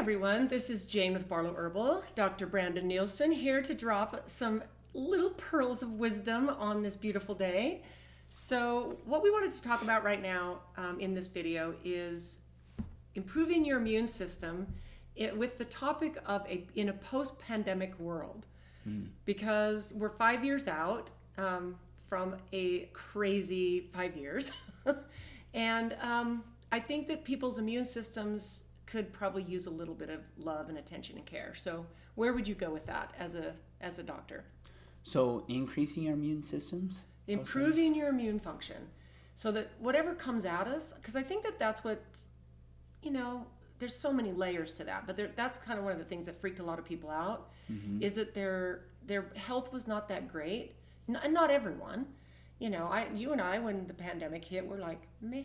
everyone, this is Jane with Barlow Herbal, Dr. Brandon Nielsen here to drop some little pearls of wisdom on this beautiful day. So what we wanted to talk about right now in this video is improving your immune system with the topic of in a post-pandemic world. Because we're 5 years out from a crazy 5 years. And I think that people's immune systems could probably use a little bit of love and attention and care. So where would you go with that as a doctor? So increasing our immune systems? Improving your immune function so that whatever comes at us, because I think that that's what, there's so many layers to that, but that's kind of one of the things that freaked a lot of people out, is that their health was not that great. And not everyone. You and I, when the pandemic hit, we're like, meh,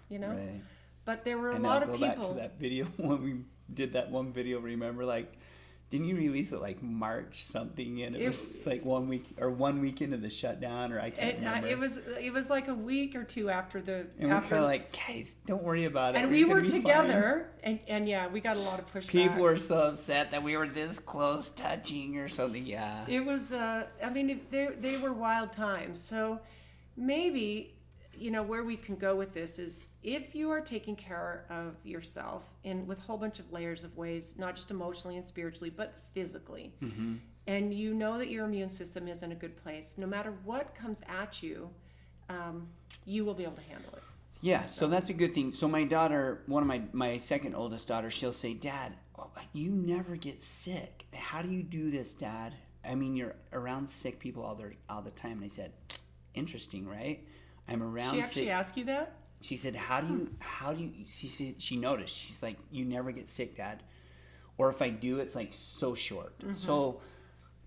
Right. But there were a And lot now of go people. back to that video when we did that one video. Remember, didn't you release it March something, and it was like 1 week or 1 week into the shutdown, or I can't remember. It was like a week or two after the. And we're kind of like, guys, don't worry about it. And we were together, and yeah, we got a lot of pushback. People were so upset that we were this close touching or something. Yeah. It was. They were wild times. So maybe where we can go with this is, if you are taking care of yourself with a whole bunch of layers of ways, not just emotionally and spiritually, but physically, and you know that your immune system is in a good place, no matter what comes at you, you will be able to handle it. Yeah, so that's a good thing. So my daughter, one of my second oldest daughter, she'll say, "Dad, you never get sick. How do you do this, Dad? I mean, you're around sick people all the time." And I said, "Interesting, right? I'm around sick." She actually asked you that? She said, how do you, she noticed, she's like, "You never get sick, Dad. Or if I do, it's so short." So,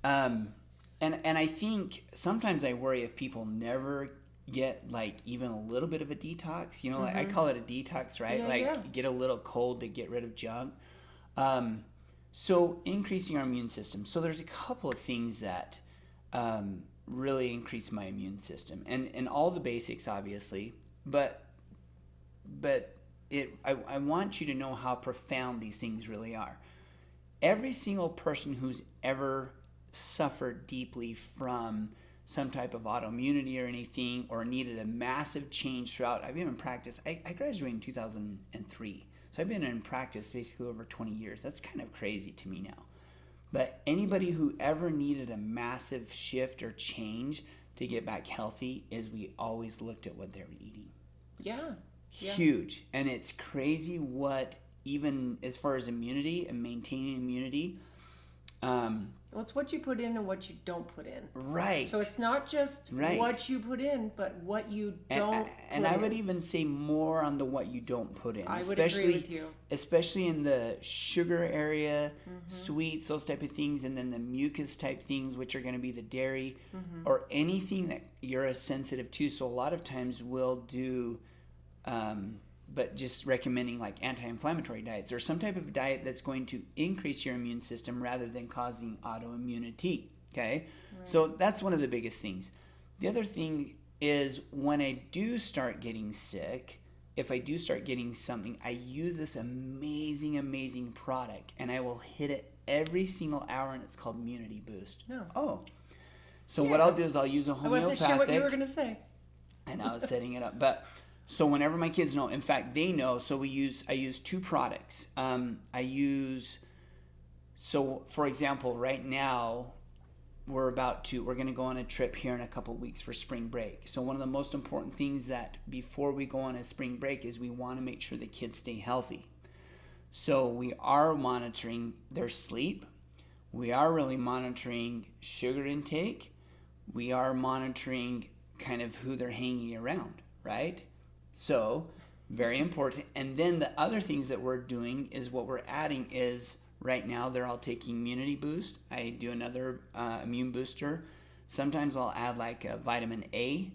and I think sometimes I worry if people never get even a little bit of a detox, I call it a detox, right? Yeah. Get a little cold to get rid of junk. So increasing our immune system. So there's a couple of things that, really increase my immune system, and all the basics, obviously, but I want you to know how profound these things really are. Every single person who's ever suffered deeply from some type of autoimmunity or anything, or needed a massive change throughout, I've been in practice, I graduated in 2003, so I've been in practice basically over 20 years. That's kind of crazy to me now. But anybody who ever needed a massive shift or change to get back healthy, we always looked at what they were eating. Yeah. Huge. And it's crazy what, even as far as immunity and maintaining immunity, well, it's what you put in and what you don't put in. Right. So it's not just what you put in, but what you don't and I would even say more on the what you don't put in. I would agree with you. Especially in the sugar area, sweets, those type of things, and then the mucus type things, which are going to be the dairy, or anything that you're sensitive to. So a lot of times we'll do, but just recommending anti-inflammatory diets, or some type of diet that's going to increase your immune system rather than causing autoimmunity. Okay, so that's one of the biggest things. The other thing is, when I do start getting sick, if I do start getting something, I use this amazing product, and I will hit it every single hour, and it's called Immunity Boost. No. Oh. So what I'll do is I'll use a homeopathic. I wasn't sure what you were going to say. And I was setting it up, but so whenever my kids know, in fact, they know. So I use two products. So for example, right now we're going to go on a trip here in a couple of weeks for spring break. So one of the most important things that before we go on a spring break is we want to make sure the kids stay healthy. So we are monitoring their sleep. We are really monitoring sugar intake. We are monitoring kind of who they're hanging around, right? So very important. And then the other things that we're doing is, what we're adding is, right now they're all taking Immunity Boost. I do another immune booster. Sometimes I'll add a vitamin A,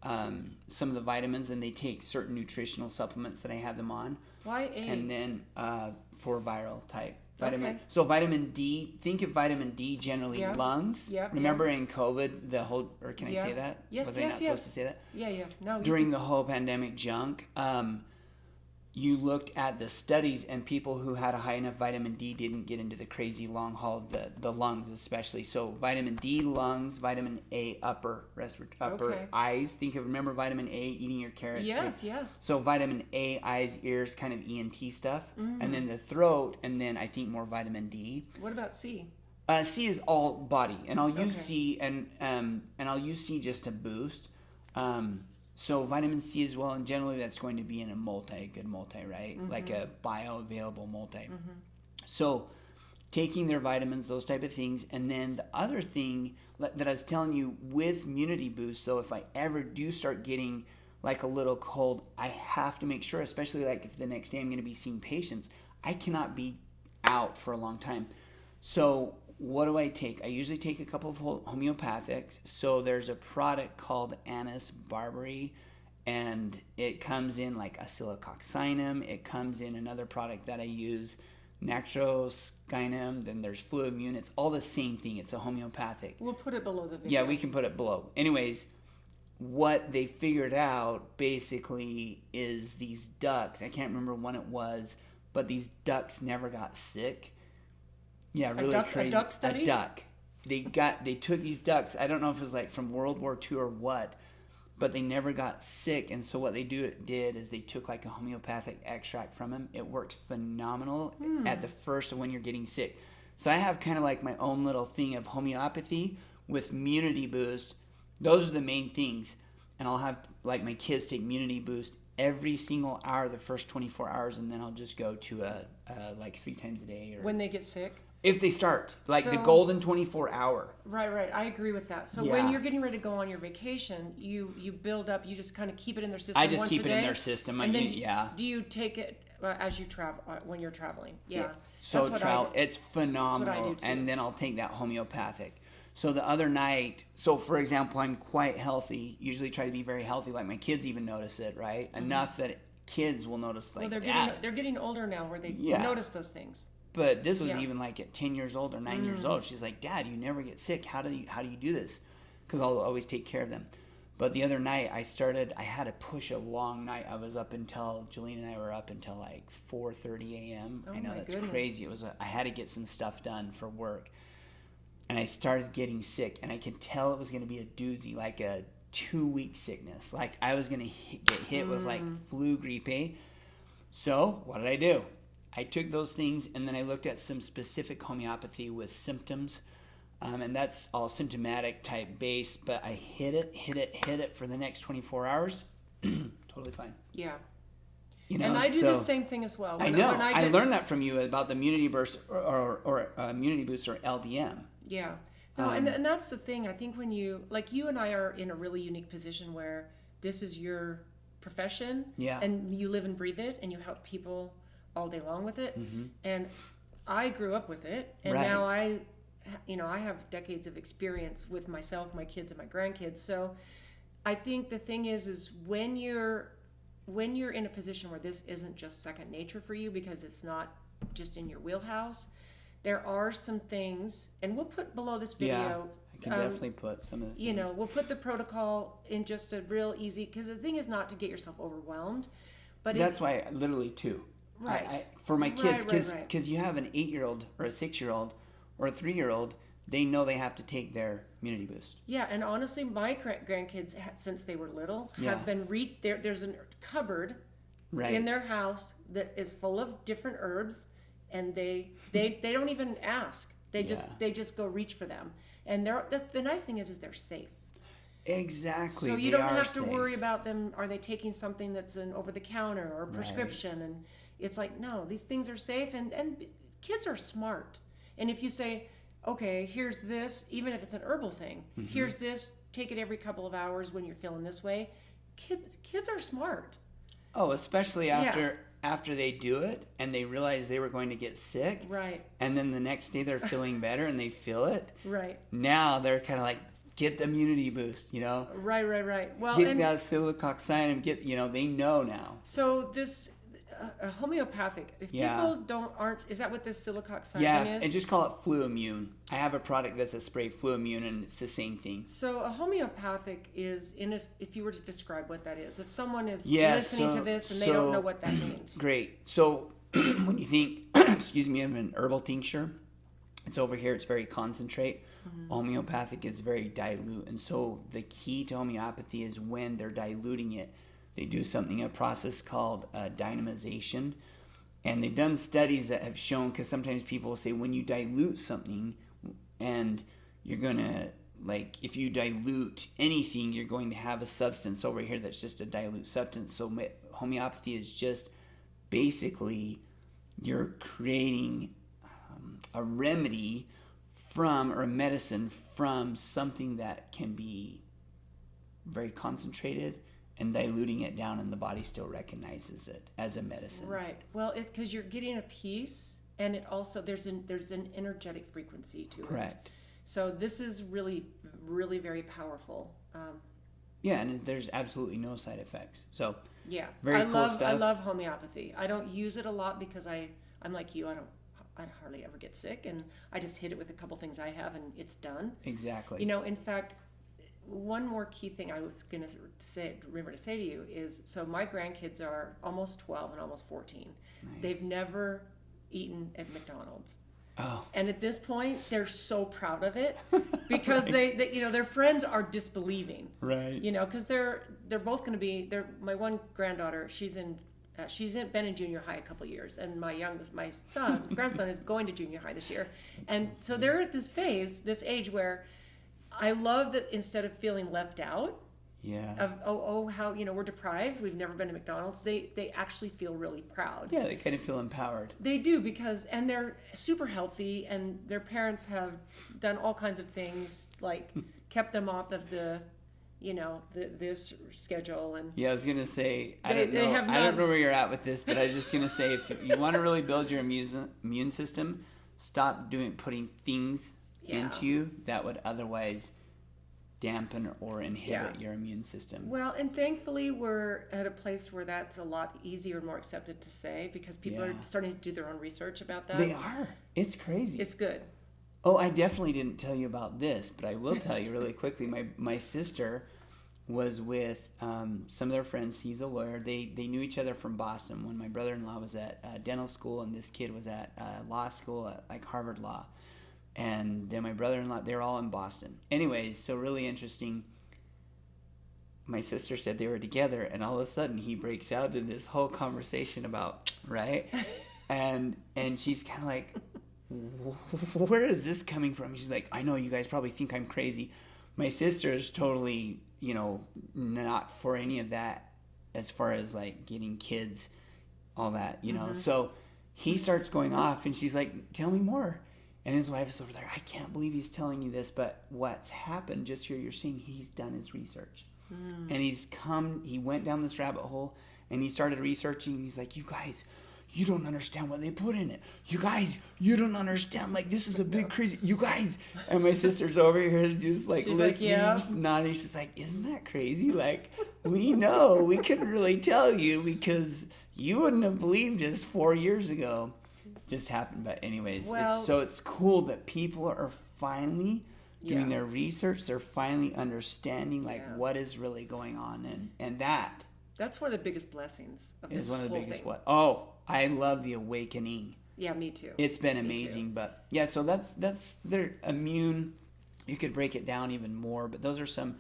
some of the vitamins, and they take certain nutritional supplements that I have them on. Why A? And then for viral type vitamin. Okay. So vitamin D, think of vitamin D generally lungs. Yep, Remember in COVID, or can I say that? Yes, Was I not supposed to say that? Yeah. No. During the whole pandemic junk, you looked at the studies, and people who had a high enough vitamin D didn't get into the crazy long haul of the lungs, especially. So vitamin D, lungs; vitamin A, upper Okay. eyes. Remember vitamin A, eating your carrots. Yes, yes. So vitamin A, eyes, ears, kind of ENT stuff, Mm. and then the throat, and then I think more vitamin D. What about C? C is all body, and I'll use Okay. C and I'll use C just to boost. So vitamin C as well, and generally that's going to be in a good multi, right? Like a bioavailable multi. So taking their vitamins, those type of things, and then the other thing that I was telling you with Immunity Boost. So if I ever do start getting like a little cold, I have to make sure, especially like if the next day I'm going to be seeing patients, I cannot be out for a long time. So what do I take? I usually take a couple of homeopathics. So there's a product called Anise Barberry, and it comes in like acylcoccinum. It comes in another product that I use, Natroskinum. Then there's Fluimmune. It's all the same thing. It's a homeopathic. We'll put it below the video. Yeah, we can put it below. Anyways, what they figured out basically is these ducks. I can't remember when it was, but these ducks never got sick. Yeah, really crazy. A duck study? A duck. They took these ducks. I don't know if it was like from World War II or what, but they never got sick. And so what they did is they took like a homeopathic extract from them. It works phenomenal at the first of when you're getting sick. So I have kind of like my own little thing of homeopathy with Immunity Boost. Those are the main things. And I'll have like my kids take Immunity Boost every single hour the first 24 hours, and then I'll just go to like 3 times a day. Or When they get sick? if they start, like the So- golden 24-hour. Right. I agree with that. So Yeah. when you're getting ready to go on your vacation, you build up, you just kind of keep it in their system I just once keep a it in day? their system. And then Yeah. do you take it as you travel, when you're traveling? Yeah. So That's what I do. it's phenomenal. too. And then I'll take that homeopathic. So the other night, so for example, I'm quite healthy. Usually try to be very healthy. Like my kids even notice it, right? Enough that kids will notice, like, Well, they're getting older now where they Yeah. notice those things. But this was Yeah. even like at 10 years old or 9 years old. She's like, Dad, you never get sick. How do you do this? Because I'll always take care of them. But the other night I had to push a long night. I was up until, Jolene and I were up until like 4:30 a.m. Oh I know my that's goodness. crazy. I had to get some stuff done for work. And I started getting sick, and I could tell it was going to be a doozy, like a 2-week sickness. Like I was going to get hit with like flu grippe. So what did I do? I took those things, and then I looked at some specific homeopathy with symptoms, and that's all symptomatic type based. But I hit it for the next 24 hours. Totally fine. Yeah. You know, And I do so, the same thing as well. I know. I learned that from you about the Immunity Boost or Immunity Boost or LDM. Yeah. No, and that's the thing. I think when you and I are in a really unique position where this is your profession, Yeah. and you live and breathe it, and you help people all day long with it. And I grew up with it, and Right. now I have decades of experience with myself, my kids, and my grandkids. So I think the thing is when you're in a position where this isn't just second nature for you because it's not just in your wheelhouse, there are some things, and we'll put below this video. Yeah, I can definitely put some of the We'll put the protocol in just a real easy, because the thing is not to get yourself overwhelmed, but That's why literally 2. Right. For my kids, Right. because you have an 8-year-old or a 6-year-old or a 3-year-old, they know they have to take their Immunity Boost. Yeah, and honestly, my grandkids, since they were little, Yeah. have been there's a cupboard Right. in their house that is full of different herbs, and they don't even ask. They just go reach for them, and the nice thing is they're safe. Exactly. So you they don't are have to safe. worry about them. Are they taking something that's an over the counter or prescription? And it's like, no, these things are safe, and kids are smart. And if you say, okay, here's this, even if it's an herbal thing, here's this, take it every couple of hours when you're feeling this way. Kids are smart. Oh, especially after they do it and they realize they were going to get sick. Right. And then the next day they're feeling better and they feel it. Right. Now they're kind of like, get the Immunity Boost, you know? Right. Well, Get and that acylcoccinum, they know now. so this a homeopathic. If people is that what this silicoxibin Yeah, is? and just call it FluImmune. I have a product that's a spray FluImmune, and it's the same thing. So a homeopathic is if you were to describe what that is, if someone is listening to this and they don't know what that means. Great. So when you think, excuse me, of an herbal tincture, it's over here. It's very concentrate. Homeopathic is very dilute, and so the key to homeopathy is when they're diluting it, they do a process called dynamization. And they've done studies that have shown, because sometimes people will say when you dilute something, and you're going to, like, if you dilute anything, you're going to have a substance over here that's just a dilute substance. So homeopathy is just basically you're creating a remedy or a medicine from something that can be very concentrated, and diluting it down, and the body still recognizes it as a medicine. Right. Well, it's because you're getting a piece, and it also there's an energetic frequency to it. Correct. So this is really, really very powerful. Yeah, and there's absolutely no side effects. So yeah, very cool stuff. I love homeopathy. I don't use it a lot because I'm like you. I hardly ever get sick, and I just hit it with a couple things I have, and it's done. Exactly. In fact, one more key thing I was going to remember to say to you is, so my grandkids are almost 12 and almost 14. Nice. They've never eaten at McDonald's. Oh. And at this point, they're so proud of it because they their friends are disbelieving. Right. Because they're both going to be, my one granddaughter, she's been in junior high a couple years, and my grandson is going to junior high this year. And so they're at this age where I love that instead of feeling left out of how we're deprived, we've never been to McDonald's, they actually feel really proud. Yeah, they kind of feel empowered. They do, and they're super healthy, and their parents have done all kinds of things, like kept them off of this schedule. And yeah, I was gonna say I don't know where you're at with this, but I was just gonna say, if you want to really build your immune system, stop putting things into you that would otherwise dampen or inhibit your immune system. Well, and thankfully we're at a place where that's a lot easier and more accepted to say, because people are starting to do their own research about that. They are. It's crazy. It's good. Oh, I definitely didn't tell you about this, but I will tell you really quickly. My sister was with some of their friends. He's a lawyer. They knew each other from Boston when my brother-in-law was at dental school, and this kid was at law school at like Harvard Law. And then my brother-in-law, they're all in Boston. Anyways, so really interesting. My sister said they were together, and all of a sudden he breaks out in this whole conversation about, right? And she's kind of like, where is this coming from? She's like, I know you guys probably think I'm crazy. My sister is totally, not for any of that as far as like getting kids, all that, So he starts going off, and she's like, tell me more. And his wife is over there, I can't believe he's telling you this, but what's happened, just here you're seeing, he's done his research. And he went down this rabbit hole, and he started researching, and he's like, you guys, you don't understand what they put in it. You guys, you don't understand, like, this is a big crazy, you guys. And my sister's over here just like she's listening, just nodding. She's like, isn't that crazy? Like, we know, we couldn't really tell you because you wouldn't have believed us 4 years ago. Just happened. But anyways, it's cool that people are finally doing their research. They're finally understanding what is really going on, and that's one of the biggest blessings of this is one of the whole biggest thing. I love the awakening. Yeah, me too. It's been amazing. But yeah, so that's their immune. You could break it down even more, but those are some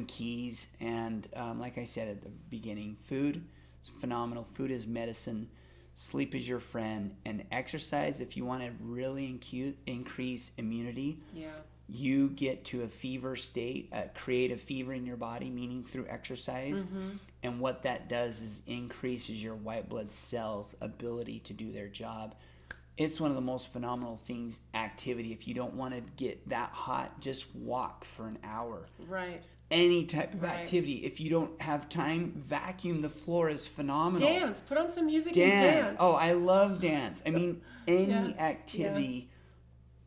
keys. And like I said at the beginning, food is phenomenal. Food is medicine. Sleep is your friend, and exercise, if you want to really increase immunity, you get to a fever state, create a fever in your body, meaning through exercise. And what that does is increases your white blood cells' ability to do their job. It's one of the most phenomenal things, activity. If you don't want to get that hot, just walk for an hour. Right. Any type of activity. If you don't have time, vacuum the floor is phenomenal. Dance. Put on some music and dance. Oh, I love dance. I mean, any activity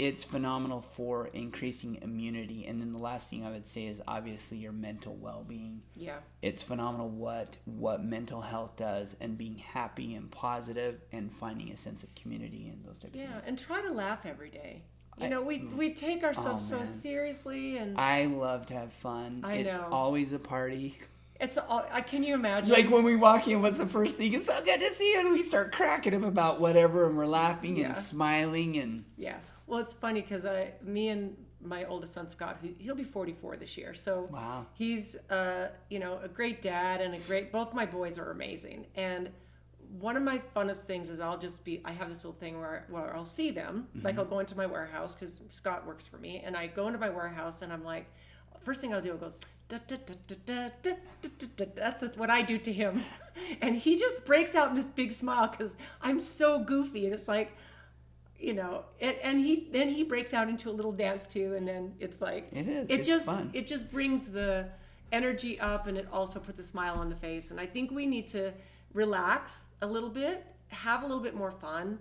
it's phenomenal for increasing immunity. And then the last thing I would say is obviously your mental well-being. Yeah. It's phenomenal what mental health does, and being happy and positive and finding a sense of community and those type of things. Yeah, and try to laugh every day. You know, we take ourselves so seriously, and I love to have fun. It's always a party. It's all. Can you imagine? Like when we walk in, what's the first thing? It's so good to see you, and we start cracking up about whatever, and we're laughing and smiling and. Yeah. Well, it's funny because me and my oldest son Scott, he'll be 44 this year, so wow. He's a great dad and both my boys are amazing. And one of my funnest things is I have this little thing where I'll see them, like I'll go into my warehouse because Scott works for me, and I go into my warehouse and I'm like, first thing I'll do, I'll go da, da, da, da, da, da, da, da, da. That's what I do to him, and he just breaks out in this big smile because I'm so goofy, and it's like. And he breaks out into a little dance too, and then it's like it's fun. It just brings the energy up, and it also puts a smile on the face. And I think we need to relax a little bit, have a little bit more fun.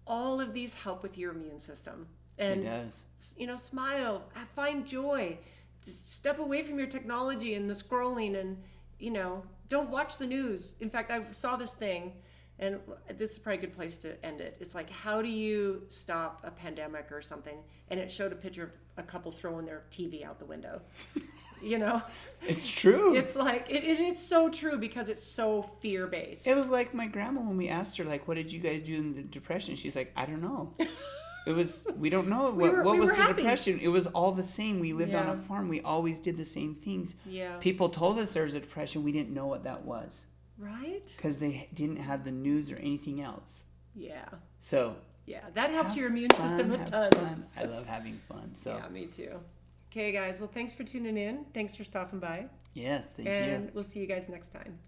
All of these help with your immune system, and it does. Smile, find joy, just step away from your technology and the scrolling, and don't watch the news. In fact, I saw this thing. And this is probably a good place to end it. It's like, how do you stop a pandemic or something? And it showed a picture of a couple throwing their TV out the window. It's true. It's like, it's so true because it's so fear-based. It was like my grandma when we asked her, like, what did you guys do in the Depression? She's like, I don't know. We don't know. What was the happy. Depression? It was all the same. We lived on a farm. We always did the same things. Yeah. People told us there was a depression. We didn't know what that was. Right? Because they didn't have the news or anything else. Yeah. So. Yeah, that helps your immune system a ton. Fun. I love having fun. So. Yeah, me too. Okay, guys. Well, thanks for tuning in. Thanks for stopping by. Yes, thank you. And we'll see you guys next time.